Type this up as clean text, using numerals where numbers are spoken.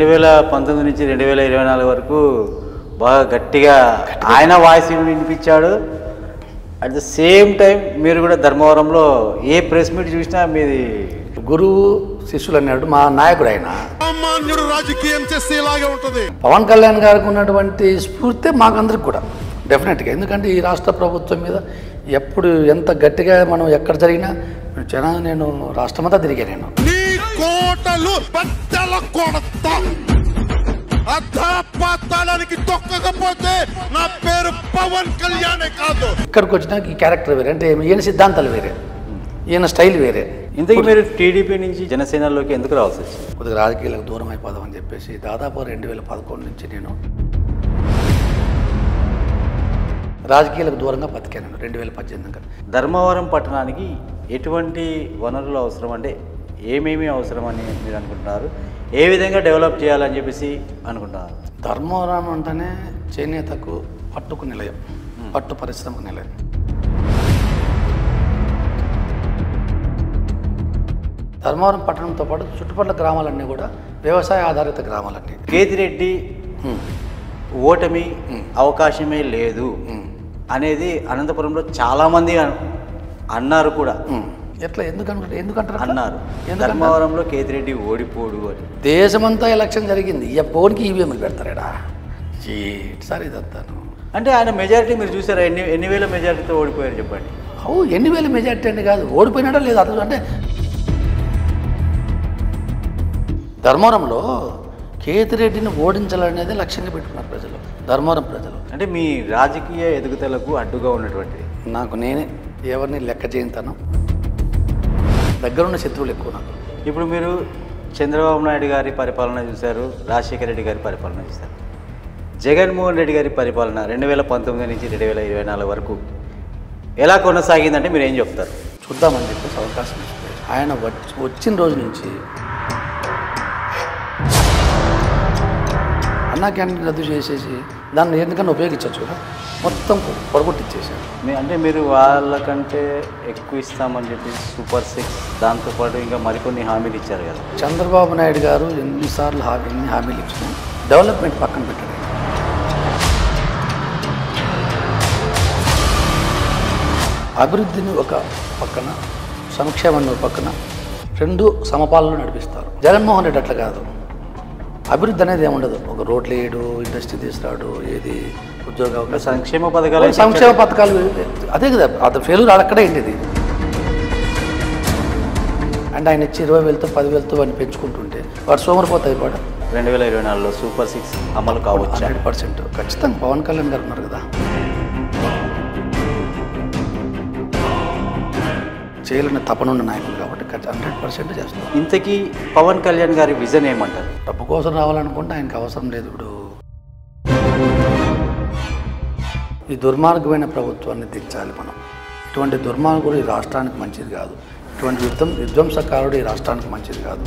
2019 నుంచి 2024 వరకు బాగా గట్టిగా ఆయన వాయిస్ వినిపించాడు. అట్ ద సేమ్ టైం మీరు కూడా ధర్మవరంలో ఏ ప్రెస్ మీట్ చూసినా మీది గురువు శిష్యులు అన్నాడు మా నాయకుడు ఆయన. రాజకీయం చేస్తే ఇలాగే ఉంటుంది. పవన్ కళ్యాణ్ గారికి ఉన్నటువంటి స్ఫూర్తి మాకందరికి కూడా డెఫినెట్గా. ఎందుకంటే ఈ రాష్ట్ర ప్రభుత్వం మీద ఎప్పుడు ఎంత గట్టిగా మనం ఎక్కడ జరిగినా నేను రాష్ట్రమంతా తిరిగా. నేను నీ కోటలు బద్దల కొడతా, అధపాతాళానికి తొక్కకపోతే నా పేరు పవన్ కళ్యాణే కాదు. ఇక్కడికి వచ్చినాక ఈ క్యారెక్టర్ వేరే, అంటే ఈయన సిద్ధాంతాలు వేరే, ఈయన స్టైల్ వేరే. ఇంతకీ మీరు టీడీపీ నుంచి జనసేనలోకి ఎందుకు రావాల్సి వచ్చింది? కొద్దిగా రాజకీయాలకు దూరం అయిపోదామని చెప్పేసి దాదాపు 2011 నుంచి నేను రాజకీయాలకు దూరంగా బతికాను. 2018 ధర్మవరం పట్టణానికి ఎటువంటి వనరులు అవసరం, అంటే ఏమేమి అవసరం అని మీరు అనుకుంటున్నారు? ఏ విధంగా డెవలప్ చేయాలని చెప్పేసి అనుకుంటున్నారు? ధర్మవరం అంటేనే చేనేతకు పట్టుకు నిలయం, పట్టు పరిశ్రమకు నిలయం. ధర్మవరం పట్టణంతో పాటు చుట్టుపక్కల గ్రామాలన్నీ కూడా వ్యవసాయ ఆధారిత గ్రామాలన్నీ. కేతిరెడ్డి ఓటమి అవకాశమే లేదు అనేది అనంతపురంలో చాలామంది అన్నారు కూడా. ఎట్లా ఎందుకంటారు అన్నారు ధర్మవరంలో కేతిరెడ్డి ఓడిపోడు అని. దేశమంతా ఎలక్షన్ జరిగింది, ఫోన్కి ఈవీఎంలు పెడతారా సార్ ఇదంతాను. అంటే ఆయన మెజారిటీ మీరు చూసారా? ఎన్ని వేల మెజారిటీతో ఓడిపోయారు చెప్పండి. ఎన్ని వేల మెజారిటీ అని కాదు, ఓడిపోయినాడా లేదు అతను. అంటే ధర్మవరంలో కేతిరెడ్డిని ఓడించాలనేది లక్ష్యంగా పెట్టుకున్నారు ప్రజలు, ధర్మవరం ప్రజలు. అంటే మీ రాజకీయ ఎదుగుదలకు అడ్డుగా ఉన్నటువంటిది. నాకు నేనే ఎవరిని లెక్క చేయింతాను, దగ్గరున్న శత్రువులు ఎక్కువ నాకు. ఇప్పుడు మీరు చంద్రబాబు నాయుడు గారి పరిపాలన చూశారు, రాజశేఖర రెడ్డి గారి పరిపాలన చూశారు, జగన్మోహన్ రెడ్డి గారి పరిపాలన 2019 నుంచి 2024 వరకు ఎలా కొనసాగిందంటే మీరు ఏం చెప్తారు? చూద్దామని చెప్పేసి అవకాశం ఇస్తే ఆయన వచ్చిన రోజు నుంచి అన్నా క్యాంటీన్ రద్దు చేసేసి దాన్ని ఎందుకన్నా ఉపయోగించవచ్చు కదా, మొత్తం పొడగొట్టిచ్చేసారు. అంటే మీరు వాళ్ళకంటే ఎక్కువ ఇస్తామని చెప్పి సూపర్ 6 దాంతోపాటు ఇంకా మరికొన్ని హామీలు ఇచ్చారు కదా. చంద్రబాబు నాయుడు గారు ఎన్నిసార్లు ఎన్ని హామీలు ఇచ్చినా డెవలప్మెంట్ పక్కన పెట్టారు. అభివృద్ధిని ఒక పక్కన, సంక్షేమాన్ని ఒక పక్కన, రెండు సమపాలను నడిపిస్తారు. జగన్మోహన్ రెడ్డి అట్లా కాదు. అభివృద్ధి అనేది ఏముండదు, ఒక రోడ్లు వేయడు, ఇండస్ట్రీ తీసుకురాడు, ఏది ఉద్యోగ సంక్షేమ పథకాలు అదే కదా. అది ఫెయిల్యూర్ అక్కడే ఏంటిది. అంటే ఆయన ఇచ్చి 20,000తో 10,000తో అని పెంచుకుంటుంటే వాడు సోమరిపోతాయి కూడా. 2024లో సూపర్ 6 అమలు కావచ్చు 100%. ఖచ్చితంగా పవన్ కళ్యాణ్ గారు ఉన్నారు కదా, చేయాలని తపనున్న నాయకులు కాబట్టి 100% చేస్తారు. ఇంతకీ పవన్ కళ్యాణ్ గారి విజన్ ఏమంటారు? డబ్బు కోసం రావాలనుకుంటే ఆయనకు అవసరం లేదు. ఇప్పుడు ఈ దుర్మార్గమైన ప్రభుత్వాన్ని దించాలి మనం. ఇటువంటి దుర్మార్గుడు ఈ రాష్ట్రానికి మంచిది కాదు, ఇటువంటి విధ్వంసకారుడు ఈ రాష్ట్రానికి మంచిది కాదు.